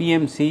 PMC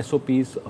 SOPs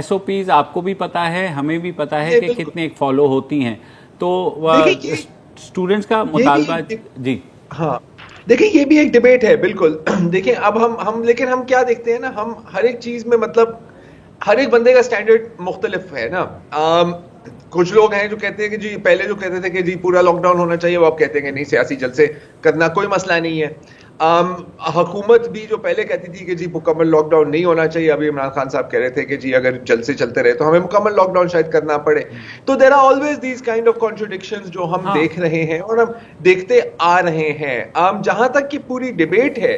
SOPs آپ کو بھی پتا ہے, ہمیں بھی پتا ہے کہ کتنے فالو ہوتی ہیں, تو اسٹوڈنٹس کا مطالبہ. جی ہاں دیکھیں یہ بھی ایک ڈیبیٹ ہے بالکل. دیکھیں اب ہم لیکن ہم کیا دیکھتے ہیں نا, ہم ہر ایک چیز میں مطلب ہر ایک بندے کا سٹینڈرڈ مختلف ہے نا. کچھ لوگ ہیں جو کہتے ہیں کہ جی پہلے جو کہتے تھے کہ جی پورا لاک ڈاؤن ہونا چاہیے, وہ آپ کہتے ہیں کہ نہیں سیاسی جلسے کرنا کوئی مسئلہ نہیں ہے. حکومت بھی جو پہلے کہتی تھی کہ جی مکمل لاک ڈاؤن نہیں ہونا چاہیے, ابھی عمران خان صاحب کہہ رہے تھے کہ جی اگر جلسے چلتے رہے تو ہمیں مکمل لاک ڈاؤن شاید کرنا پڑے. تو there are always these kind of contradictions جو ہم دیکھ رہے ہیں اور ہم دیکھتے آ رہے ہیں. جہاں تک کہ پوری ڈیبیٹ ہے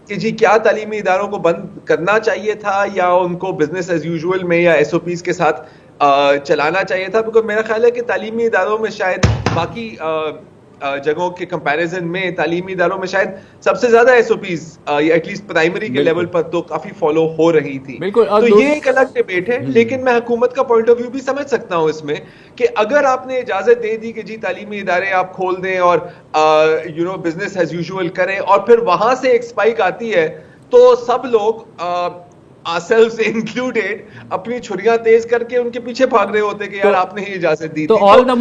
کہ جی کیا تعلیمی اداروں کو بند کرنا چاہیے تھا یا ان کو بزنس ایز یوزول میں یا SOPs کے ساتھ چلانا چاہیے تھا, کیونکہ میرا خیال ہے کہ تعلیمی اداروں میں شاید باقی جگہوں کے کمپیریزن میں تعلیمی اداروں میں شاید سب سے زیادہ SOPs یا ایٹ لیسٹ پرائمری کے لیول پر تو کافی فالو ہو رہی تھی. تو یہ ایک الگ ڈیبیٹ ہے, لیکن میں حکومت کا پوائنٹ آف ویو بھی سمجھ سکتا ہوں اس میں کہ اگر آپ نے اجازت دے دی کہ جی تعلیمی ادارے آپ کھول دیں اور بزنس ایز یوزول کریں اور پھر وہاں سے ایک اسپائک آتی ہے تو سب لوگ ourselves included اپنی چھریاں تیز کر کے ان کے پیچھے بھاگ رہے ہوتے کہ یار آپ نے ہی اجازت دی. تو all the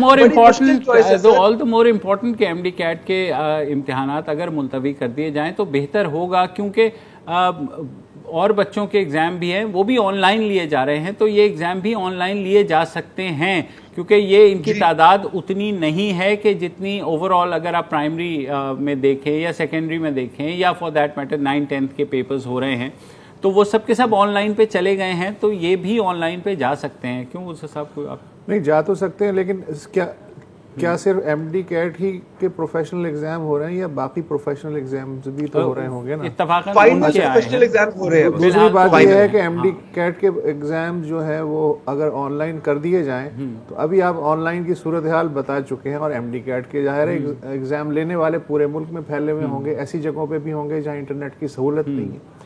more important کہ MD CAT کے امتحانات اگر ملتوی کر دیے جائیں تو بہتر ہوگا, کیونکہ اور بچوں کے ایگزام بھی ہیں وہ بھی آن لائن لیے جا رہے ہیں, تو یہ ایگزام بھی آن لائن لیے جا سکتے ہیں, کیونکہ یہ ان کی تعداد اتنی نہیں ہے کہ جتنی اوور آل اگر آپ پرائمری میں دیکھیں یا سیکنڈری میں دیکھیں یا فار دیٹ میٹر 9th-10th کے پیپرز ہو رہے ہیں تو وہ سب کے سب آن لائن پہ چلے گئے ہیں, تو یہ بھی آن لائن پہ جا سکتے ہیں. کیوں اس حساب کو آپ نہیں جا تو سکتے ہیں, لیکن کیا صرف MD CAT ہی کے پروفیشنل ایگزام ہو رہے ہیں یا باقی پروفیشنل ایگزامز بھی تو ہو رہے ہوں گے نا؟ اتفاقاً پروفیشنل ایگزام ہو رہے ہیں. دوسری بات یہ ہے کہ MD CAT کے ایگزام جو ہے وہ اگر آن لائن کر دیے جائیں تو ابھی آپ آن لائن کی صورتحال بتا چکے ہیں, اور MD CAT کے ظاہر ایگزام لینے والے پورے ملک میں پھیلے ہوئے ہوں گے, ایسی جگہوں پہ بھی ہوں گے جہاں انٹرنیٹ کی سہولت نہیں ہے,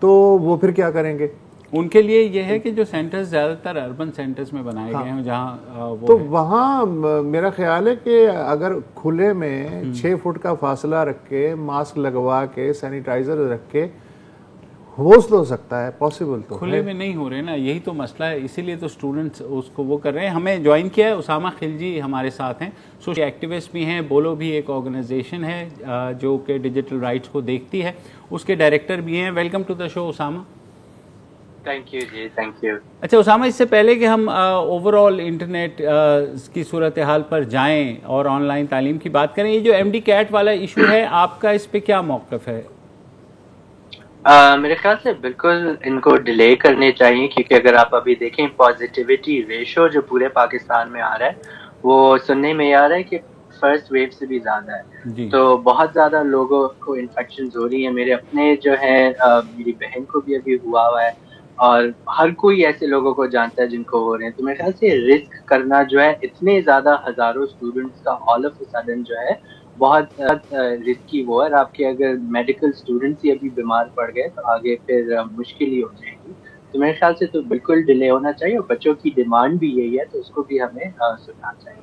تو وہ پھر کیا کریں گے؟ ان کے لیے یہ ہے کہ جو سینٹرز زیادہ تر اربن سینٹرز میں بنائے گئے ہیں جہاں تو وہاں میرا خیال ہے کہ اگر کھلے میں 6 فٹ کا فاصلہ رکھ کے, ماسک لگوا کے, سینیٹائزر رکھ کے ہو سکتا ہے, پاسبل تو کھلے میں نہیں ہو رہے نا, یہی تو مسئلہ ہے, اسی لیے تو اسٹوڈنٹس اس کو وہ کر رہے ہیں. ہمیں جوائن کیا ہے اسامہ خلجی ہمارے ساتھ ہیں, سوشل ایکٹیوسٹ بھی ہیں, بولو بھی ایک آرگنائزیشن ہے جو کہ ڈیجیٹل رائٹس کو دیکھتی ہے, اس کے ڈائریکٹر بھی ہیں. Welcome to the show Osama. Thank you جی, تھینک یو. اچھا اسامہ, اس سے پہلے کہ ہم اوور آل انٹرنیٹ کی صورتحال پر جائیں اور آن لائن تعلیم کی بات کریں, یہ جو MD CAT والا ایشو ہے آپ کا اس پہ کیا موقف ہے؟ میرے خیال سے بالکل ان کو ڈیلے کرنے چاہیے, کیونکہ اگر آپ ابھی دیکھیں پازیٹیوٹی ریشو جو پورے پاکستان میں آ رہا ہے وہ سننے میں آ رہا ہے کہ فرسٹ ویو سے بھی زیادہ ہے, تو بہت زیادہ لوگوں کو انفیکشنز ہو رہی ہیں. میرے اپنے جو ہیں میری بہن کو بھی ابھی ہوا ہے, اور ہر کوئی ایسے لوگوں کو جانتا ہے جن کو ہو رہے ہیں. تو میرے خیال سے رسک کرنا جو ہے اتنے زیادہ ہزاروں اسٹوڈنٹس کا آل آف اے سڈن جو ہے بہت رسکی وہ ہے. آپ کے اگر میڈیکل اسٹوڈنٹس ہی ابھی بیمار پڑ گئے تو آگے پھر مشکل ہی ہو جائے گی. تو میرے خیال سے تو بالکل ڈیلے ہونا چاہیے, اور بچوں کی ڈیمانڈ بھی یہی ہے تو اس کو بھی ہمیں سننا چاہیے.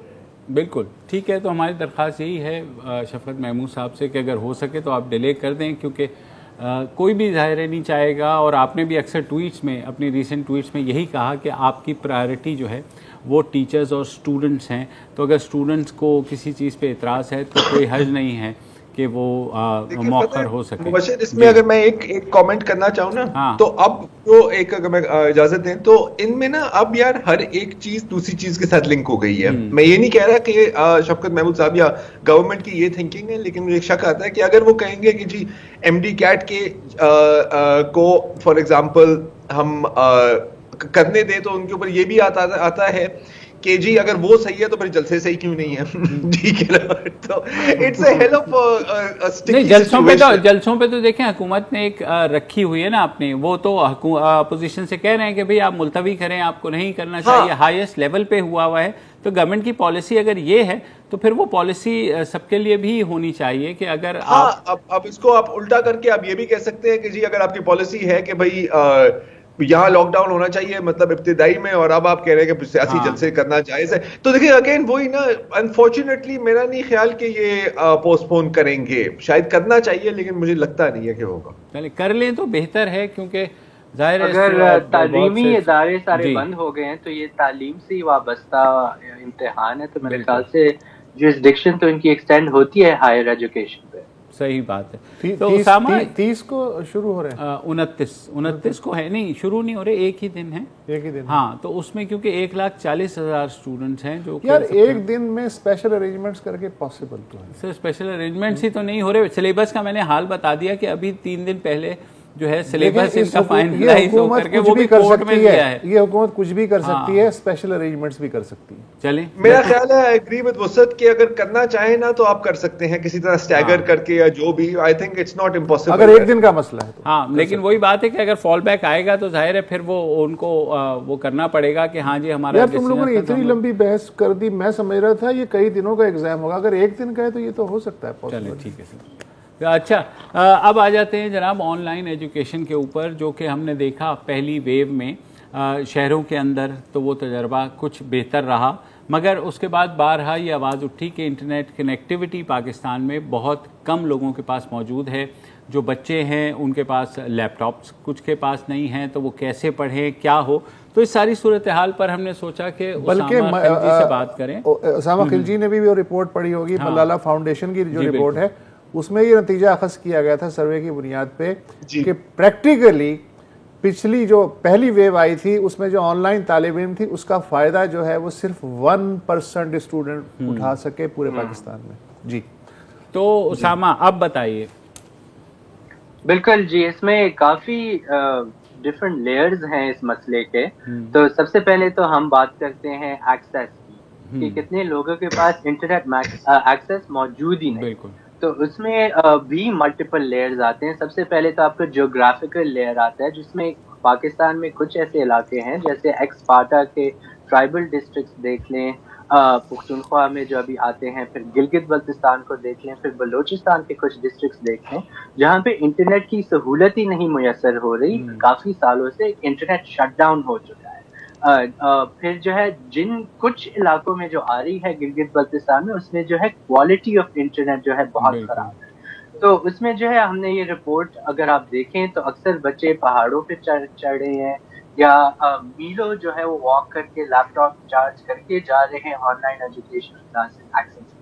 بالکل ٹھیک ہے, تو ہماری درخواست یہی ہے شفقت محمود صاحب سے کہ اگر ہو سکے تو آپ ڈیلے کر دیں, کیونکہ کوئی بھی ظاہر نہیں چاہے گا, اور آپ نے بھی اکثر ٹویٹس میں اپنی ریسنٹ ٹویٹس میں یہی کہا کہ آپ کی پرائرٹی جو ہے وہ ٹیچرز اور اسٹوڈنٹس ہیں, تو اگر اسٹوڈنٹس کو کسی چیز پہ اعتراض ہے تو کوئی حرج نہیں ہے کہ وہ مؤخر ہو سکے. مبشر, اس میں اگر میں ایک کامنٹ کرنا چاہوں نا, تو اب جو ایک اگر میں اجازت دیں تو ان میں نا اب یار ہر ایک چیز دوسری چیز کے ساتھ لنک ہو گئی ہے. میں یہ نہیں کہہ رہا کہ شفقت محمود صاحب یا گورنمنٹ کی یہ تھنکنگ ہے, لیکن مجھے ایک شک آتا ہے کہ اگر وہ کہیں گے کہ جی MD CAT کے کو فار ایگزامپل ہم کرنے دیں, تو ان کے اوپر یہ بھی آتا ہے کہ جی اگر وہ صحیح ہے تو پھر جلسے صحیح کیوں نہیں ہے. ٹھیک ہے نا, تو اٹس اے ہیل آف جلسوں پہ تو دیکھیں حکومت نے ایک رکھی ہوئی ہے نا اپنے, وہ تو اپوزیشن سے کہہ رہے ہیں کہ بھئی آپ ملتوی کریں, آپ کو نہیں کرنا چاہیے, ہائیسٹ لیول پہ ہوا ہے. تو گورنمنٹ کی پالیسی اگر یہ ہے تو پھر وہ پالیسی سب کے لیے بھی ہونی چاہیے کہ اگر اب اس کو آپ الٹا کر کے آپ یہ بھی کہہ سکتے ہیں کہ جی اگر آپ کی پالیسی ہے کہ بھئی یہاں لاک ڈاؤن ہونا چاہیے مطلب ابتدائی میں, اور اب آپ کہہ رہے ہیں کہ سیاسی جلسے کرنا جائز ہے, تو دیکھیں اگین وہی نا, انفارچونیٹلی میرا نہیں خیال کہ یہ پوسٹ پون کریں گے. شاید کرنا چاہیے لیکن مجھے لگتا نہیں ہے کہ ہوگا. چلے کر لیں تو بہتر ہے, کیونکہ اگر تعلیمی ادارے سارے بند ہو گئے ہیں تو یہ تعلیم سے ہی وابستہ امتحان ہے، تو میرے خیال سے جورسڈکشن تو ان کی ایکسٹینڈ ہوتی ہے ہائر ایجوکیشن پہ. صحیح بات ہے. تو اسامہ 30 کو شروع ہو رہے ہیں، 29 کو ہے، نہیں شروع نہیں ہو رہے، ایک ہی دن ہے. ہاں تو اس میں کیونکہ 1,40,000 اسٹوڈنٹس ہیں جو یار ایک دن میں اسپیشل ارینجمنٹس کر کے پاسبل تو ہے سر. اسپیشل ارینجمنٹس ہی تو نہیں ہو رہے. سلیبس کا میں نے حال بتا دیا کہ ابھی 3 دن پہلے جو ہے سلیبس ان کا فائنلائز ہو کر کے وہ بھی کورٹ میں گیا ہے. یہ حکومت کچھ بھی کر سکتی ہے، اسپیشل ارینجمنٹس بھی کر سکتی ہے. چلیں میرا خیال ہے ایگری وتھ وسعت کہ اگر کرنا چاہیں نا تو آپ کر سکتے ہیں کسی طرح اسٹیگر کر کے یا جو بھی. I think it's not impossible اگر ایک دن کا مسئلہ ہے تو. ہاں لیکن وہی بات ہے کہ اگر فال بیک آئے گا تو ظاہر ہے پھر وہ ان کو وہ کرنا پڑے گا کہ ہاں جی ہمارا. یار تم لوگوں نے اتنی لمبی بحث کر دی، میں سمجھ رہا تھا یہ کئی دنوں کا ایگزام ہوگا. اگر ایک دن کا ہے تو یہ تو ہو سکتا ہے. چلیں ٹھیک ہے سر. اچھا اب آ جاتے ہیں جناب آن لائن ایجوکیشن کے اوپر، جو کہ ہم نے دیکھا پہلی ویو میں شہروں کے اندر تو وہ تجربہ کچھ بہتر رہا، مگر اس کے بعد بارہا یہ آواز اٹھی کہ انٹرنیٹ کنیکٹیوٹی پاکستان میں بہت کم لوگوں کے پاس موجود ہے. جو بچے ہیں ان کے پاس لیپ ٹاپس کچھ کے پاس نہیں ہیں، تو وہ کیسے پڑھیں، کیا ہو. تو اس ساری صورتحال پر ہم نے سوچا کہ اسامہ خلجی سے بات کریں. اسامہ خلجی نے بھی وہ رپورٹ پڑھی ہوگی، ملالہ فاؤنڈیشن کی جو رپورٹ ہے، اس میں یہ نتیجہ اخذ کیا گیا تھا سروے کی بنیاد پہ کہ پریکٹیکلی پچھلی جو پہلی ویو آئی تھی اس میں جو آن لائن طالب علم تھی اس کا فائدہ جو ہے وہ صرف 1% اسٹوڈنٹ اٹھا سکے پورے پاکستان میں. جی تو اسامہ اب بتائیے. بالکل جی، اس میں کافی ڈفرنٹ لیئرز ہیں اس مسئلے کے. تو سب سے پہلے تو ہم بات کرتے ہیں ایکسیس کی، کہ کتنے لوگوں کے پاس انٹرنیٹ ایکسیس موجود ہی نہیں. بالکل. تو اس میں بھی ملٹیپل لیئرز آتے ہیں. سب سے پہلے تو آپ کا جیوگرافیکل لیئر آتا ہے، جس میں پاکستان میں کچھ ایسے علاقے ہیں جیسے ایکس پارٹا کے ٹرائبل ڈسٹرکٹس دیکھ لیں، پختونخوا میں جو ابھی آتے ہیں، پھر گلگت بلتستان کو دیکھ لیں، پھر بلوچستان کے کچھ ڈسٹرکٹس دیکھ لیں جہاں پہ انٹرنیٹ کی سہولت ہی نہیں میسر ہو رہی. کافی سالوں سے انٹرنیٹ شٹ ڈاؤن ہو چکا ہے. پھر جو ہے جن کچھ علاقوں میں جو آ رہی ہے گلگت بلتستان میں، اس میں جو ہے کوالٹی آف انٹرنیٹ جو ہے بہت خراب ہے. تو اس میں جو ہے ہم نے یہ رپورٹ اگر آپ دیکھیں تو اکثر بچے پہاڑوں پہ چڑھ رہے ہیں یا میلوں جو ہے وہ واک کر کے لیپ ٹاپ چارج کر کے جا رہے ہیں online education classes access.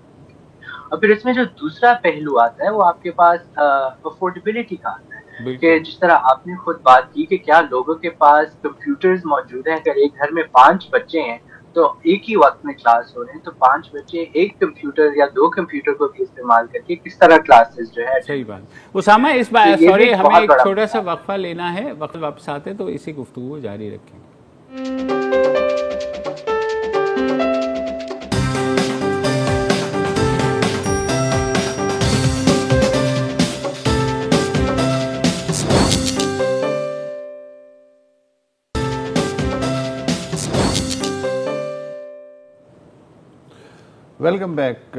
اور پھر اس میں جو دوسرا پہلو آتا ہے وہ آپ کے پاس افورڈیبلٹی کا آتا ہے، کہ جس طرح آپ نے خود بات کی کہ کیا لوگوں کے پاس کمپیوٹرز موجود ہیں. اگر ایک گھر میں 5 بچے ہیں تو ایک ہی وقت میں کلاس ہو رہے ہیں، تو 5 بچے ایک کمپیوٹر یا 2 کمپیوٹر کو بھی استعمال کر کے کس طرح کلاسز جو ہے. صحیح بات. اسامہ اس بات سوری ہمیں ایک چھوٹا سا وقفہ لینا ہے، وقت واپس آتے تو اسی گفتگو جاری رکھیں. Welcome back.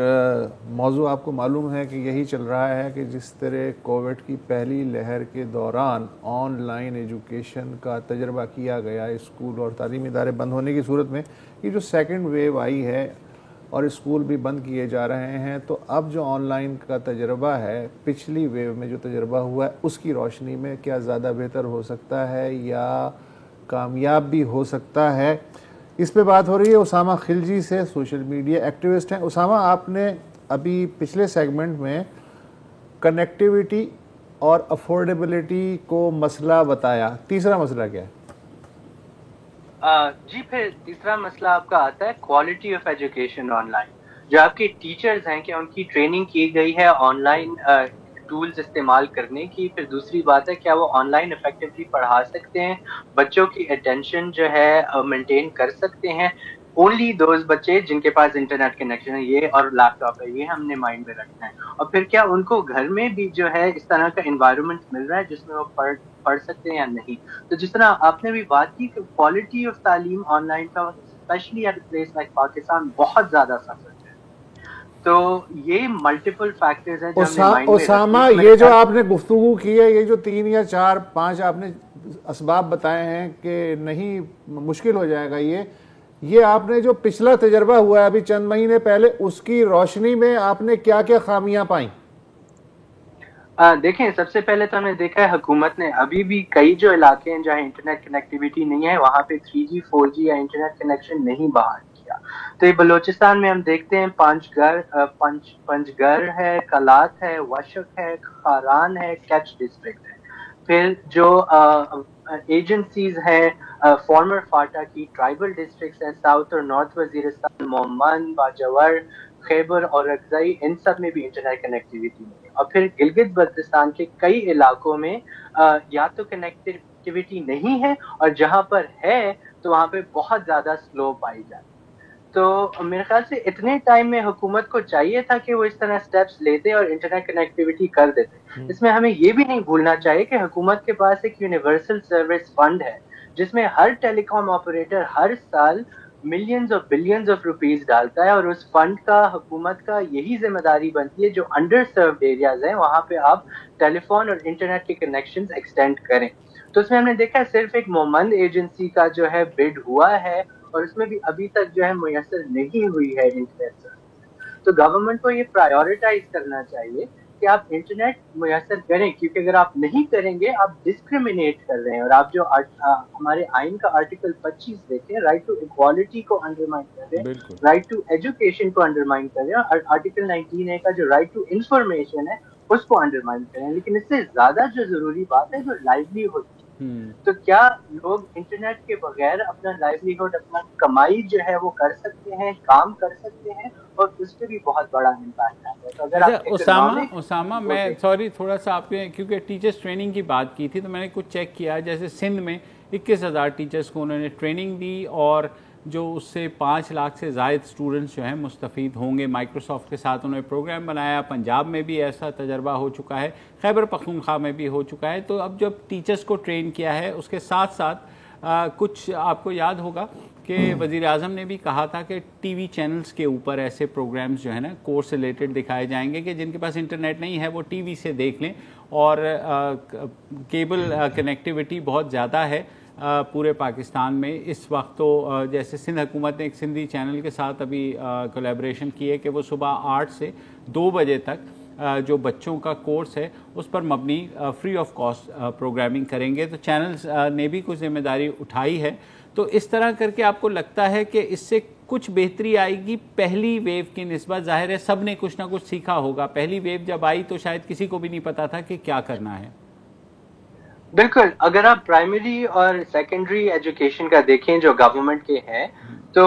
موضوع آپ کو معلوم ہے کہ یہی چل رہا ہے کہ جس طرح کووڈ کی پہلی لہر کے دوران آن لائن ایجوکیشن کا تجربہ کیا گیا اسکول اور تعلیمی ادارے بند ہونے کی صورت میں، یہ جو سیکنڈ ویو آئی ہے اور اسکول بھی بند کیے جا رہے ہیں، تو اب جو آن لائن کا تجربہ ہے پچھلی ویو میں جو تجربہ ہوا ہے اس کی روشنی میں کیا زیادہ بہتر ہو سکتا ہے یا کامیاب بھی ہو سکتا ہے، اس پہ بات ہو رہی ہے اسامہ خلجی سے، سوشل میڈیا ایکٹیوسٹ ہیں. اسامہ، آپ نے ابھی پچھلے سیگمنٹ میں کنیکٹیوٹی اور افورڈیبلٹی کو مسئلہ بتایا، تیسرا مسئلہ کیا ہے؟ جی پھر تیسرا مسئلہ آپ کا آتا ہے quality of education on line. جو آپ کے ٹیچرز ہیں کہ ان کی ٹریننگ کی گئی ہے آن لائن ٹولز استعمال کرنے کی. پھر دوسری بات ہے کیا وہ آن لائن افیکٹولی پڑھا سکتے ہیں، بچوں کی اٹینشن جو ہے مینٹین کر سکتے ہیں. اونلی دوز بچے جن کے پاس انٹرنیٹ کنیکشن ہے یہ اور لیپ ٹاپ ہے، یہ ہم نے مائنڈ میں رکھنا ہے. اور پھر کیا ان کو گھر میں بھی جو ہے اس طرح کا انوائرمنٹ مل رہا ہے جس میں وہ پڑھ سکتے ہیں یا نہیں. تو جس طرح آپ نے بھی بات کی کہ کوالٹی آف تعلیم آن لائن کا especially at a place like Pakistan بہت زیادہ سفر ہے. تو یہ ملٹیپل فیکٹرز ہیں جو ہم نے مائنڈ میں رکھے. اسامہ، یہ جو آپ نے گفتگو کی ہے، یہ جو 3 یا 4 5 آپ نے اسباب بتائے ہیں کہ نہیں مشکل ہو جائے گا، یہ آپ نے جو پچھلا تجربہ ہوا ہے ابھی چند مہینے پہلے، اس کی روشنی میں آپ نے کیا کیا خامیاں پائیں؟ دیکھیں سب سے پہلے تو ہم نے دیکھا ہے حکومت نے ابھی بھی کئی جو علاقے ہیں جہاں انٹرنیٹ کنیکٹیویٹی نہیں ہے وہاں پہ 3G 4G یا انٹرنیٹ کنیکشن نہیں بحال کیا. تو یہ بلوچستان میں ہم دیکھتے ہیں پنج گر ہے, کلات ہے, وشک ہے, خاران ہے, کیچ ڈسٹرکٹ ہے. پھر جو ایجنسیز ہیں فارمر فاٹا کی ٹرائبل ڈسٹرکٹس ہیں ساؤتھ اور نارتھ وزیرستان, مومن, باجور, خیبر اور اکزئی, ان سب میں بھی انٹرنیٹ کنیکٹیویٹی نہیں ہے. اور پھر گلگت بلتستان کے کئی علاقوں میں یا تو کنیکٹیویٹی نہیں ہے اور جہاں پر ہے تو وہاں پہ بہت زیادہ سلو پائی جاتی. تو میرے خیال سے اتنے ٹائم میں حکومت کو چاہیے تھا کہ وہ اس طرح سٹیپس لیتے اور انٹرنیٹ کنیکٹیویٹی کر دیتے. اس میں ہمیں یہ بھی نہیں بھولنا چاہیے کہ حکومت کے پاس ایک یونیورسل سروس فنڈ ہے جس میں ہر ٹیلی کام آپریٹر ہر سال ملینز اور بلینز آف روپیز ڈالتا ہے, اور اس فنڈ کا حکومت کا یہی ذمہ داری بنتی ہے جو انڈر سروڈ ایریاز ہیں وہاں پہ آپ ٹیلی فون اور انٹرنیٹ کے کنیکشنز ایکسٹینڈ کریں. تو اس میں ہم نے دیکھا صرف ایک مومند ایجنسی کا جو ہے بڈ ہوا ہے اور اس میں بھی ابھی تک جو ہے میسر نہیں ہوئی ہے انٹرنیٹ سروس. تو گورنمنٹ کو یہ پرائیورٹائز کرنا چاہیے کہ آپ انٹرنیٹ میسر کریں, کیونکہ اگر آپ نہیں کریں گے آپ ڈسکریمنیٹ کر رہے ہیں. اور آپ جو ہمارے آئین کا آرٹیکل 25 دیکھیں, رائٹ ٹو ایکوالٹی کو انڈرمائن کر رہے ہیں, رائٹ ٹو ایجوکیشن کو انڈرمائن کر رہے ہیں, اور آرٹیکل 19A کا جو رائٹ ٹو انفارمیشن ہے اس کو انڈرمائن کریں. لیکن اس سے زیادہ جو ضروری بات ہے جو لائیولیہڈ, تو کیا لوگ انٹرنیٹ کے بغیر اپنا لائیولیہڈ, اپنا کمائی جو ہے وہ کر سکتے ہیں, کام کر سکتے ہیں, اور اس پہ بھی بہت بڑا امپیکٹ آتا ہے. تو اگر آپ اسامہ میں سوری تھوڑا سا آپ نے کیونکہ ٹیچرس ٹریننگ کی بات کی تھی تو میں نے کچھ چیک کیا, جیسے سندھ میں 21,000 ٹیچرس کو انہوں نے ٹریننگ دی اور جو اس سے 5 لاکھ سے زائد اسٹوڈنٹس جو ہیں مستفید ہوں گے. مائکروسافٹ کے ساتھ انہوں نے پروگرام بنایا, پنجاب میں بھی ایسا تجربہ ہو چکا ہے, خیبر پختونخوا میں بھی ہو چکا ہے. تو اب جب ٹیچرس کو ٹرین کیا ہے اس کے ساتھ ساتھ کچھ آپ کو یاد ہوگا کہ وزیر اعظم نے بھی کہا تھا کہ ٹی وی چینلز کے اوپر ایسے پروگرامز جو ہیں نا کورس سے ریلیٹڈ دکھائے جائیں گے کہ جن کے پاس انٹرنیٹ نہیں ہے وہ ٹی وی سے دیکھ لیں. اور کیبل کنیکٹیویٹی بہت زیادہ ہے پورے پاکستان میں اس وقت. تو جیسے سندھ حکومت نے ایک سندھی چینل کے ساتھ ابھی کولیبریشن کی ہے کہ وہ صبح 8 سے 2 بجے تک جو بچوں کا کورس ہے اس پر مبنی فری آف کاسٹ پروگرامنگ کریں گے. تو چینلز نے بھی کچھ ذمہ داری اٹھائی ہے. تو اس طرح کر کے آپ کو لگتا ہے کہ اس سے کچھ بہتری آئے گی پہلی ویو کی نسبت؟ ظاہر ہے سب نے کچھ نہ کچھ سیکھا ہوگا. پہلی ویو جب آئی تو شاید کسی کو بھی نہیں پتا تھا کہ کیا کرنا ہے. بالکل, اگر آپ پرائمری اور سیکنڈری ایجوکیشن کا دیکھیں جو گورنمنٹ کے ہیں تو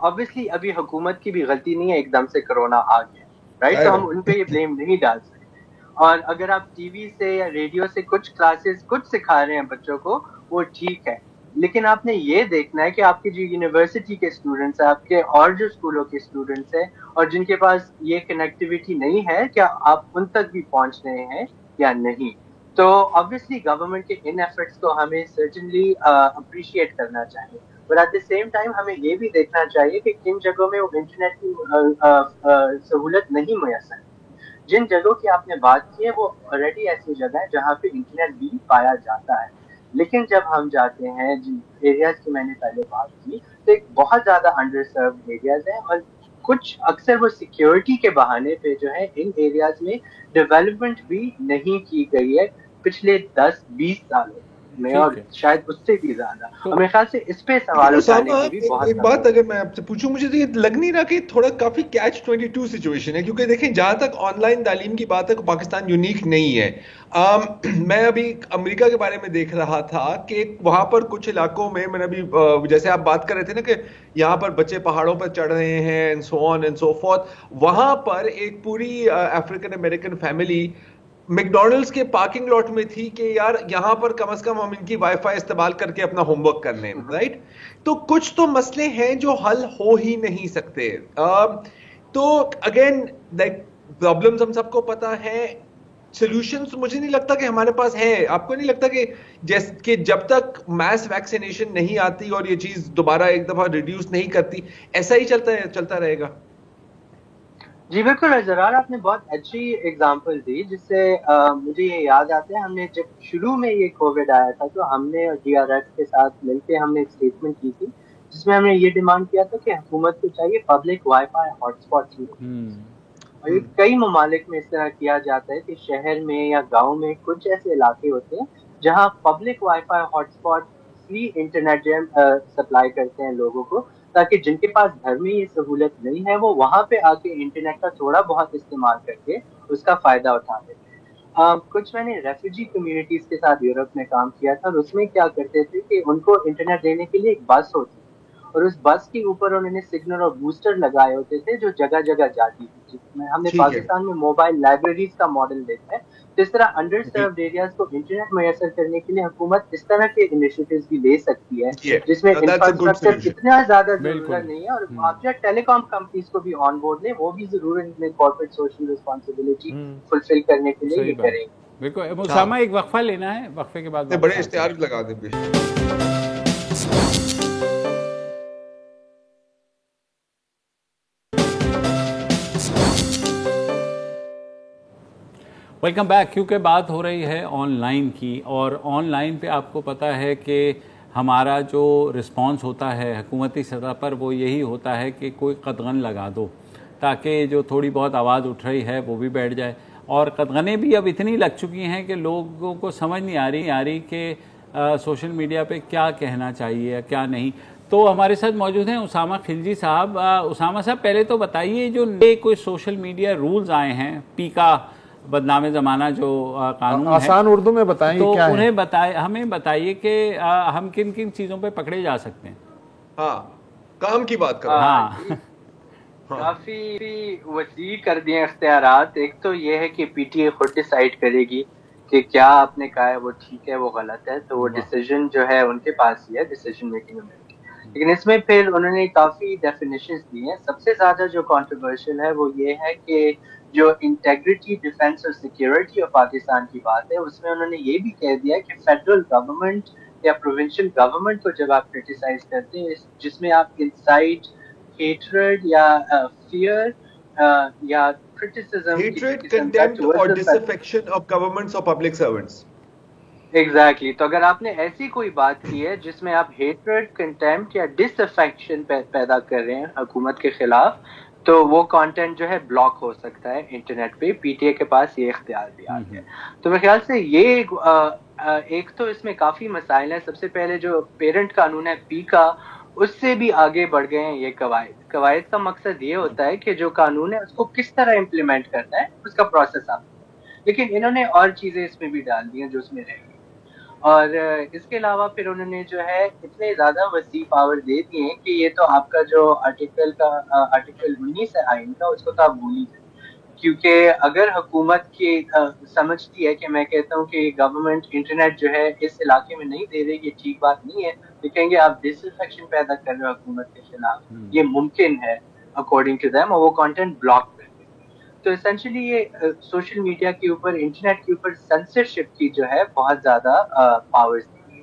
obviously ابھی حکومت کی بھی غلطی نہیں ہے, ایک دم سے کرونا آ گیا, رائٹ, تو ہم ان پہ یہ بلیم نہیں ڈال سکتے. اور اگر آپ ٹی وی سے یا ریڈیو سے کچھ کلاسز کچھ سکھا رہے ہیں بچوں کو وہ ٹھیک ہے, لیکن آپ نے یہ دیکھنا ہے کہ آپ کے جو یونیورسٹی کے اسٹوڈنٹس ہیں, آپ کے اور جو اسکولوں کے اسٹوڈنٹس ہیں اور جن کے پاس یہ کنیکٹیویٹی نہیں ہے, کیا آپ ان تک بھی پہنچ رہے ہیں یا نہیں. تو obviously گورنمنٹ کے ان ایفرٹس کو ہمیں سرٹنلی اپریشیٹ کرنا چاہیے, but at the same time ہمیں یہ بھی دیکھنا چاہیے کہ کن جگہوں میں وہ انٹرنیٹ کی سہولت نہیں میسر. جن جگہوں کی آپ نے بات کی ہے وہ آلریڈی ایسی جگہ ہے جہاں پہ انٹرنیٹ بھی پایا جاتا ہے. لیکن جب ہم جاتے ہیں جن ایریاز کی میں نے پہلے بات کی تو ایک بہت زیادہ انڈر سروڈ ایریاز ہیں, اور کچھ اکثر وہ سیکیورٹی کے بہانے پہ جو ہے ان ایریاز میں ڈیولپمنٹ بھی نہیں کی گئی ہے پچھلے 10-20 سالوں میں, اور شاید اس سے بھی زیادہ. اور میرے خیال سے اس پہ سوال اٹھانے کی بھی بہت ایک بات اگر میں آپ سے پوچھوں, مجھے تو یہ لگ نہیں رہا کہ تھوڑا کافی کیچ 22 سچویشن ہے, کیونکہ دیکھیں جہاں تک آن لائن تعلیم کی بات ہے پاکستان یونیک نہیں ہے. میں ابھی امریکہ کے بارے میں دیکھ رہا تھا کہ وہاں پر کچھ علاقوں میں نے ابھی جیسے آپ بات کر رہے تھے نا کہ یہاں پر بچے پہاڑوں پر چڑھ رہے ہیں and so on and so forth, وہاں پر ایک پوری افریقن امریکن فیملی میکڈونلڈس کے پارکنگ لاٹ میں تھی کہ یار یہاں پر کم از کم ہم ان کی وائی فائی استعمال کر کے اپنا ہوم ورک کر لیں, رائٹ. تو کچھ تو مسئلے ہیں جو حل ہو ہی نہیں سکتے. تو اگین پرابلمز ہم سب کو پتا ہے, سولوشنز مجھے نہیں لگتا کہ ہمارے پاس ہے. آپ کو نہیں لگتا کہ جب تک میس ویکسینیشن نہیں آتی اور یہ چیز دوبارہ ایک دفعہ ریڈیوس نہیں کرتی ایسا ہی چلتا رہے گا؟ جی بالکل زرار, آپ نے بہت اچھی ایگزامپل دی جس سے مجھے یہ یاد آتا ہے, ہم نے جب شروع میں یہ کووڈ آیا تھا تو ہم نے DRF کے ساتھ مل کے ہم نے ایک اسٹیٹمنٹ کی تھی جس میں ہم نے یہ ڈیمانڈ کیا تھا کہ حکومت کو چاہیے public wifi hotspot اور یہ کئی ممالک میں اس طرح کیا جاتا ہے کہ شہر میں یا گاؤں میں کچھ ایسے علاقے ہوتے ہیں جہاں public wifi hotspot free internet جو ہے سپلائی کرتے ہیں لوگوں کو، تاکہ جن کے پاس گھر میں یہ سہولت نہیں ہے وہ وہاں پہ آ کے انٹرنیٹ کا تھوڑا بہت استعمال کر کے اس کا فائدہ اٹھا لیتے ہیں۔ کچھ میں نے ریفیوجی کمیونٹیز کے ساتھ یورپ میں کام کیا تھا، اور اس میں کیا کرتے تھے کہ ان کو انٹرنیٹ دینے کے لیے ایک بس ہوتی تھی، اور اس بس کے اوپر انہوں نے سگنل اور بوسٹر لگائے ہوتے تھے جو جگہ جگہ جاتی تھی۔ ہم نے پاکستان میں موبائل لائبریریز کا ماڈل دیکھا ہے، تو اس طرح انڈر سروڈ ایریاز کو انٹرنیٹ میسر کرنے کے لیے حکومت اس طرح کے انیشیٹوز بھی لے سکتی ہے جس میں انفراسٹرکچر اتنا زیادہ ضرورت نہیں ہے، اور آپ جو ٹیلی کام کمپنیز کو بھی آن بورڈ لیں، وہ بھی ضرور ان کارپوریٹ سوشل ریسپانسبلٹی فلفل کرنے کے لیے یہ کریں گے۔ بالکل اسامہ، ایک وقفہ لینا ہے، وقفے کے بعد بڑے اشتہار لگا دیں۔ Welcome back. کیونکہ بات ہو رہی ہے آن لائن کی، اور آن لائن پہ آپ کو پتہ ہے کہ ہمارا جو رسپانس ہوتا ہے حکومتی سطح پر وہ یہی ہوتا ہے کہ کوئی قدغن لگا دو تاکہ جو تھوڑی بہت آواز اٹھ رہی ہے وہ بھی بیٹھ جائے، اور قدغنیں بھی اب اتنی لگ چکی ہیں کہ لوگوں کو سمجھ نہیں آ رہی کہ سوشل میڈیا پہ کیا کہنا چاہیے کیا نہیں۔ تو ہمارے ساتھ موجود ہیں اسامہ خلجی صاحب۔ اسامہ صاحب، پہلے تو بتائیے جو نئے کوئی سوشل میڈیا رولز آئے ہیں، پیکا بدنام زمانہ جو قانون ہے، آسان اردو میں بتائیں تو کیا انہیں ہمیں بتائیے کہ ہم کن کن چیزوں پہ پکڑے جا سکتے ہیں۔ ہاں، کام کی بات کریں۔ ہاں، کافی وسیع کر دیے اختیارات۔ ایک تو یہ ہے کہ پی ٹی اے خود ڈیسائیڈ کرے گی کہ کیا آپ نے کہا ہے وہ ٹھیک ہے وہ غلط ہے، تو وہ ڈیسیژن جو ہے ان کے پاس ہی ہے، ڈیسیژن میکنگ میں۔ لیکن اس میں پھر انہوں نے کافی ڈیفینیشنز دی ہیں۔ سب سے زیادہ جو کنٹروورشل ہے وہ یہ ہے کہ جو انٹیگریٹی، ڈیفینس اور سیکیورٹی آف پاکستان کی بات ہے، اس میں انہوں نے یہ بھی کہہ دیا کہ فیڈرل گورنمنٹ یا پروونشل گورنمنٹ کو جب آپ کرٹیسائز کرتے ہیں جس میں آپ انسائٹ ہیٹرڈ یا فیئر یا criticism hatred, contempt or disaffection of governments or public servants. Exactly, تو اگر آپ نے ایسی کوئی بات کی ہے جس میں آپ ہیٹرڈ، کنٹیمپٹ یا ڈس افیکشن پیدا کر رہے ہیں حکومت کے خلاف، تو وہ کانٹینٹ جو ہے بلاک ہو سکتا ہے انٹرنیٹ پہ۔ پی ٹی اے کے پاس یہ اختیار بھی آ گیا۔ تو میرے خیال سے یہ ایک تو اس میں کافی مسائل ہیں۔ سب سے پہلے جو پیرنٹ قانون ہے پی کا، اس سے بھی آگے بڑھ گئے ہیں یہ قواعد کا مقصد یہ ہوتا ہے کہ جو قانون ہے اس کو کس طرح امپلیمنٹ کرنا ہے، اس کا پروسیس آپ، لیکن انہوں نے اور چیزیں اس میں بھی ڈال دی ہیں جو اس میں رہ گئی۔ اور اس کے علاوہ پھر انہوں نے جو ہے اتنے زیادہ وسیع پاور دے دیے ہیں کہ یہ تو آپ کا جو آرٹیکل 19 ہے آئین کا، اس کو تو آپ بھول ہی جائیں، کیونکہ اگر حکومت کی سمجھتی ہے کہ میں کہتا ہوں کہ گورنمنٹ انٹرنیٹ جو ہے اس علاقے میں نہیں دے رہی، یہ ٹھیک بات نہیں ہے، یہ کہیں گے آپ ڈس انفیکشن پیدا کر رہے ہو حکومت کے خلاف، یہ ممکن ہے اکارڈنگ ٹو دیم، اور وہ کانٹینٹ بلاک کر دیں۔ تو اسینشلی یہ سوشل میڈیا کے اوپر، انٹرنیٹ کے اوپر سینسرشپ کی جو ہے بہت زیادہ پاورز دی گئی۔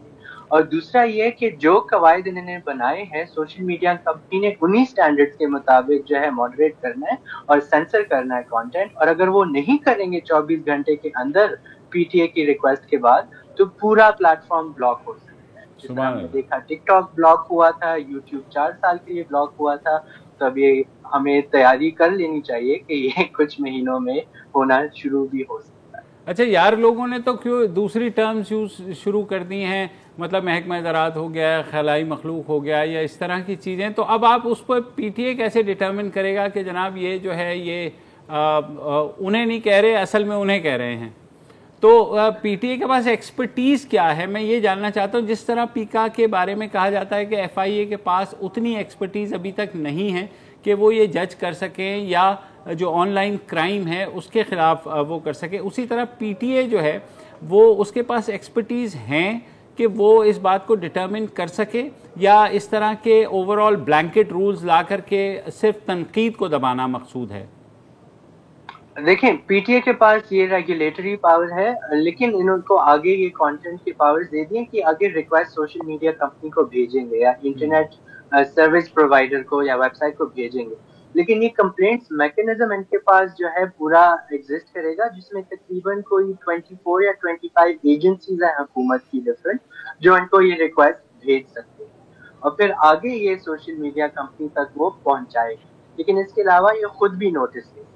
اور دوسرا یہ کہ جو قواعد انہوں نے بنائے ہیں، سوشل میڈیا کمپنی نے انہی سٹینڈرڈز کے مطابق جو ہے ماڈریٹ کرنا ہے اور سینسر کرنا ہے کانٹینٹ، اور اگر وہ نہیں کریں گے 24 گھنٹے کے اندر پی ٹی اے کی ریکویسٹ کے بعد، تو پورا پلیٹ فارم بلاک ہو سکتا ہے۔ جس طرح ہم نے دیکھا ٹک ٹاک بلاک ہوا تھا، یوٹیوب 4 سال کے لیے بلاک ہوا تھا، تو اب یہ ہمیں تیاری کر لینی چاہیے کہ یہ کچھ مہینوں میں ہونا شروع بھی ہو سکتا ہے۔ اچھا یار، لوگوں نے تو کیوں دوسری ٹرمز شروع کر دی ہیں، مطلب محکمہ زراعت ہو گیا، خلائی مخلوق ہو گیا، یا اس طرح کی چیزیں، تو اب آپ اس پر پی ٹی اے کیسے ڈٹرمن کرے گا کہ جناب یہ جو ہے یہ انہیں نہیں کہہ رہے، اصل میں انہیں کہہ رہے ہیں؟ تو پی ٹی اے کے پاس ایکسپرٹیز کیا ہے؟ میں یہ جاننا چاہتا ہوں۔ جس طرح پیکا کے بارے میں کہا جاتا ہے کہ ایف آئی اے کے پاس اتنی ایکسپرٹیز ابھی تک نہیں ہے کہ وہ یہ جج کر سکیں یا جو آن لائن کرائم ہے اس کے خلاف وہ کر سکے، اسی طرح پی ٹی اے جو ہے وہ اس کے پاس ایکسپرٹیز ہیں کہ وہ اس بات کو ڈٹرمن کر سکے، یا اس طرح کے اوور آل بلینکٹ رولز لا کر کے صرف تنقید کو دبانا مقصود ہے؟ دیکھیں، پی ٹی اے کے پاس یہ ریگولیٹری پاور ہے، لیکن انہوں کو آگے یہ کانٹینٹ کی پاور دے دیں کہ آگے ریکویسٹ سوشل میڈیا کمپنی کو بھیجیں گے یا انٹرنیٹ سروس پرووائڈر کو یا ویب سائٹ کو بھیجیں گے، لیکن یہ کمپلینٹس میکنزم ان کے پاس جو ہے پورا ایگزسٹ کرے گا، جس میں تقریباً کوئی 24 یا 25 ایجنسیز ہیں حکومت کی ڈفرنٹ، جو ان کو یہ ریکویسٹ بھیج سکتے ہیں، اور پھر آگے یہ سوشل میڈیا کمپنی تک وہ پہنچائے گی، لیکن اس کے علاوہ یہ خود بھی نوٹس لے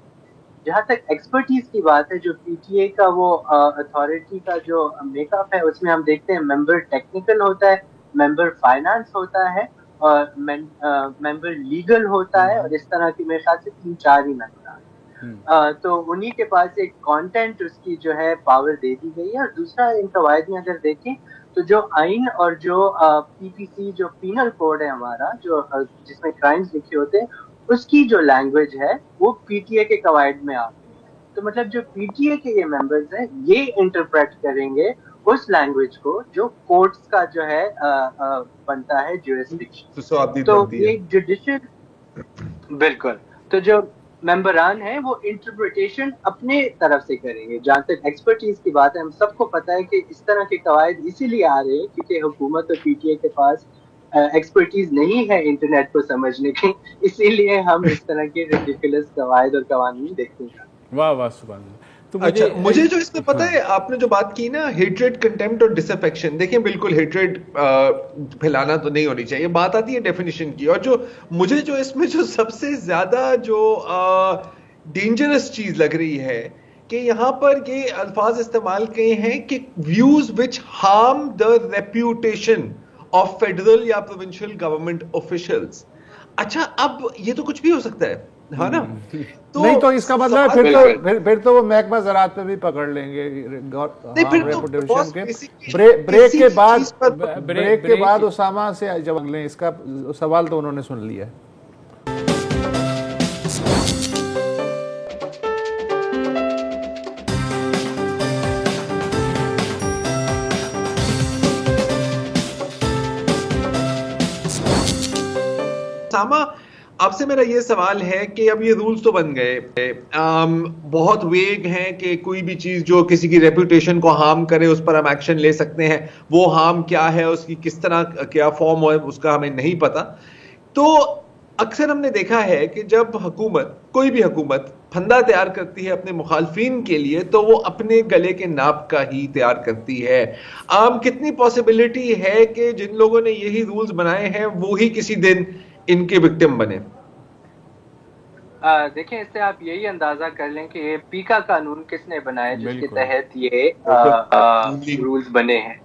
جہاں تک ایکسپرٹیز کی بات ہے، جو پی ٹی اے کا وہ اتھارٹی کا جو میک اپ ہے، اس میں ہم دیکھتے ہیں ممبر ٹیکنیکل ہوتا ہے، ممبر فائنانس ہوتا ہے، اور ممبر لیگل ہوتا ہے، اور اس طرح کی میرے خیال سے 3-4 ہی ممبران. تو انہی کے پاس ایک کانٹینٹ اس کی جو ہے پاور دے دی گئی ہے. اور دوسرا ان قواعد میں اگر دیکھیں تو جو آئین اور جو پی پی سی جو پینل کوڈ ہے ہمارا، جو جس میں کرائمز لکھے ہوتے ہیں، اس کی جو لینگویج ہے وہ پی ٹی اے کے قواعد میں آتی ہے. تو مطلب جو پی ٹی اے کے یہ ممبرز ہیں یہ انٹرپریٹ کریں گے اس لینگویج کو جو کورٹس کا جو ہے بنتا ہے جیورسڈکشن. تو یہ جوڈیشل بالکل. تو جو ممبران ہیں وہ انٹرپریٹیشن اپنے طرف سے کریں گے. جہاں تک ایکسپرٹیز کی بات ہے، ہم سب کو پتا ہے کہ اس طرح کے قواعد اسی لیے آ رہے ہیں کیونکہ حکومت اور پی ٹی اے کے پاس ایکسپرٹیز نہیں ہے انٹرنیٹ کو سمجھنے کی، اسی لیے ہم اس طرح کے ریڈیکولس قواعد اور قوانین دیکھتے ہیں. واہ واہ، سبحان اللہ. اچھا، مجھے جو اس میں پتا ہے، آپ نے جو بات کی نا ہیٹریڈ، کنٹیمپٹ اور ڈس افیکشن، دیکھیں بالکل ہیٹریڈ پھیلانا تو نہیں ہونی چاہیے، بات آتی ہے ڈیفینیشن کی. اور جو مجھے جو اس میں جو سب سے زیادہ جو ڈینجرس چیز لگ رہی ہے کہ یہاں پر یہ الفاظ استعمال کیے ہیں کہ ویوز وچ ہارم دا ریپیوٹیشن آف فیڈرل یا پروونشل گورنمنٹ آفیشلز. اچھا، اب یہ تو کچھ بھی ہو سکتا ہے، ہے نا؟ نہیں تو اس کا مطلب پھر تو وہ محکمہ زراعت پہ بھی پکڑ لیں گے ریپوٹیشن کے. بریک کے بعد اسامہ سے جواب لیں، اس کا سوال تو انہوں نے سن لیا ہے. اسامہ، آپ سے میرا یہ سوال ہے کہ اب یہ رولز تو بن گئے، بہت ویگ ہیں کہ کوئی بھی چیز جو کسی کی ریپوٹیشن کو ہارم کرے اس پر ہم ایکشن لے سکتے ہیں. وہ ہارم کیا ہے، اس کی کس طرح کیا فارم ہے، اس کا ہمیں نہیں پتا. تو اکثر ہم نے دیکھا ہے کہ جب حکومت، کوئی بھی حکومت پھندا تیار کرتی ہے اپنے مخالفین کے لیے تو وہ اپنے گلے کے ناپ کا ہی تیار کرتی ہے. کتنی پاسبلٹی ہے کہ جن لوگوں نے یہی رولز بنائے ہیں وہی کسی دن ان کے وکٹم بنے؟ دیکھیں، اس سے آپ یہی اندازہ کر لیں کہ یہ پیکا قانون کس نے بنایا جس کے تحت یہ رولز بنے ہیں.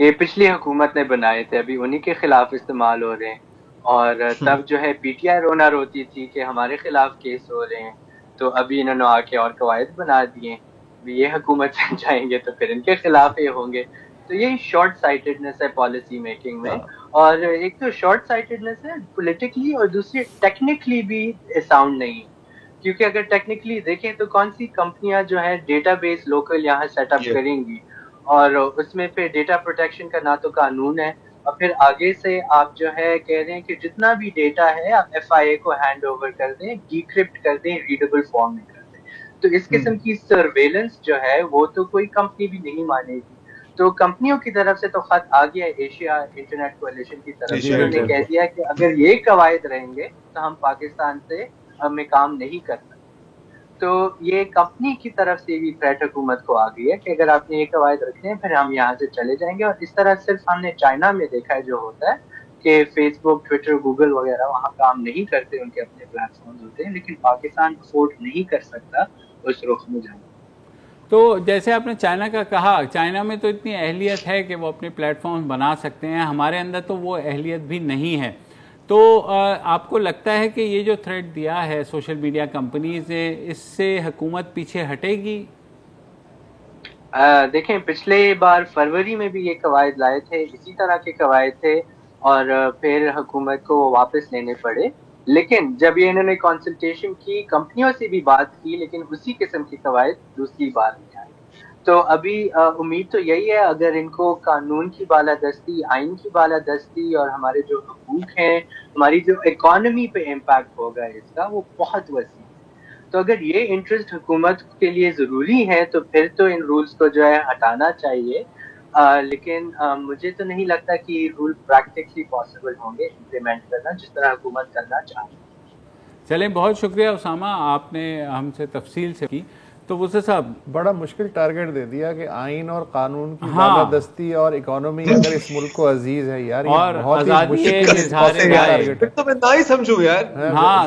یہ پچھلی حکومت نے بنائے تھے، ابھی انہی کے خلاف استعمال ہو رہے ہیں. اور تب جو ہے پی ٹی آئی رونا روتی تھی کہ ہمارے خلاف کیس ہو رہے ہیں، تو ابھی انہوں نے آ کے اور قواعد بنا دیے. یہ حکومت سے جائیں گے تو پھر ان کے خلاف یہ ہوں گے. تو یہ شارٹ سائٹڈنس ہے پالیسی میکنگ میں. اور ایک تو شارٹ سائٹڈنس ہے پولیٹیکلی، اور دوسری ٹیکنیکلی بھی ساؤنڈ نہیں. کیونکہ اگر ٹیکنیکلی دیکھیں تو کون سی کمپنیاں جو ہے ڈیٹا بیس لوکل یہاں سیٹ اپ کریں گی، اور اس میں پھر ڈیٹا پروٹیکشن کا نہ تو قانون ہے، اور پھر آگے سے آپ جو ہے کہہ رہے ہیں کہ جتنا بھی ڈیٹا ہے آپ ایف آئی اے کو ہینڈ اوور کر دیں، ڈیکرپٹ کر دیں، ریڈیبل فارم میں کر دیں. تو اس قسم کی سرویلنس جو ہے وہ تو کوئی کمپنی بھی نہیں مانے گی. تو کمپنیوں کی طرف سے تو خط آ گیا ایشیا انٹرنیٹ کولیشن کی طرف سے، انہوں نے کہہ دیا کہ اگر یہ قواعد رہیں گے تو ہم پاکستان سے میں کام نہیں کر سکتے. تو یہ کمپنی کی طرف سے بھی تھریٹ حکومت کو آ گئی ہے کہ اگر آپ نے یہ قواعد رکھے ہیں پھر ہم یہاں سے چلے جائیں گے. اور اس طرح صرف ہم نے چائنا میں دیکھا ہے جو ہوتا ہے کہ فیس بک، ٹویٹر، گوگل وغیرہ وہاں کام نہیں کرتے، ان کے اپنے پلیٹ فارمز ہوتے ہیں، لیکن پاکستان افورڈ نہیں کر سکتا اس رخ میں جانا. تو جیسے آپ نے چائنا کا کہا، چائنا میں تو اتنی اہلیت ہے کہ وہ اپنے پلیٹ فارم بنا سکتے ہیں، ہمارے اندر تو وہ اہلیت بھی نہیں ہے. تو آپ کو لگتا ہے کہ یہ جو تھریٹ دیا ہے سوشل میڈیا کمپنیز نے، اس سے حکومت پیچھے ہٹے گی؟ دیکھیں، پچھلے بار فروری میں بھی یہ قواعد لائے تھے، اسی طرح کے قواعد تھے، اور پھر حکومت کو واپس لینے پڑے. لیکن جب یہ انہوں نے کنسلٹیشن کی، کمپنیوں سے بھی بات کی، لیکن اسی قسم کی قواعد دوسری بار نہیں آئی. تو ابھی امید تو یہی ہے اگر ان کو قانون کی بالادستی، آئین کی بالادستی، اور ہمارے جو حقوق ہیں، ہماری جو اکانومی پہ امپیکٹ ہوگا اس کا، وہ بہت وسیع ہے. تو اگر یہ انٹرسٹ حکومت کے لیے ضروری ہے تو پھر تو ان رولز کو جو ہے ہٹانا چاہیے. لیکن مجھے تو نہیں لگتا کہ یہ رول پریکٹیکلی پاسبل ہوں گے امپلیمنٹ کرنا جس طرح حکومت کرنا چاہتی ہے. چلیں، بہت شکریہ اسامہ، آپ نے ہم سے تفصیل سے کی. تو وسط صاحب بڑا مشکل ٹارگیٹ دے دیا کہ آئین اور قانون کی بالادستی اور اکانومی اگر اس ملک کو عزیز ہے یار، اور تو میں نہ ہی سمجھوں یار. ہاں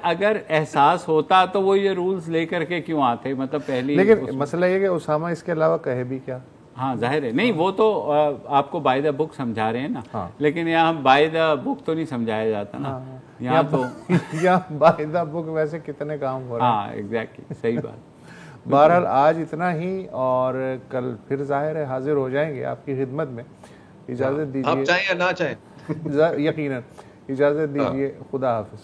اگر احساس ہوتا تو وہ یہ رولز لے کر کے کیوں آتے؟ مطلب پہلی. لیکن مسئلہ یہ کہ اسامہ اس کے علاوہ کہے بھی کیا. ہاں ظاہر ہے، نہیں وہ تو آپ کو بائی دا بک سمجھا رہے ہیں نا، لیکن یہاں بائی دا بک تو نہیں سمجھایا جاتا نا یہاں تو. یہاں بائی دا بک ویسے کتنے کام ہو رہے ہیں. ہاں ایگزیکٹلی صحیح بات. بہرحال آج اتنا ہی، اور کل پھر ظاہر ہے حاضر ہو جائیں گے آپ کی خدمت میں. اجازت دیجیے. آپ چاہیں یا نہ چاہیں. یقیناً اجازت دیجیے. خدا حافظ.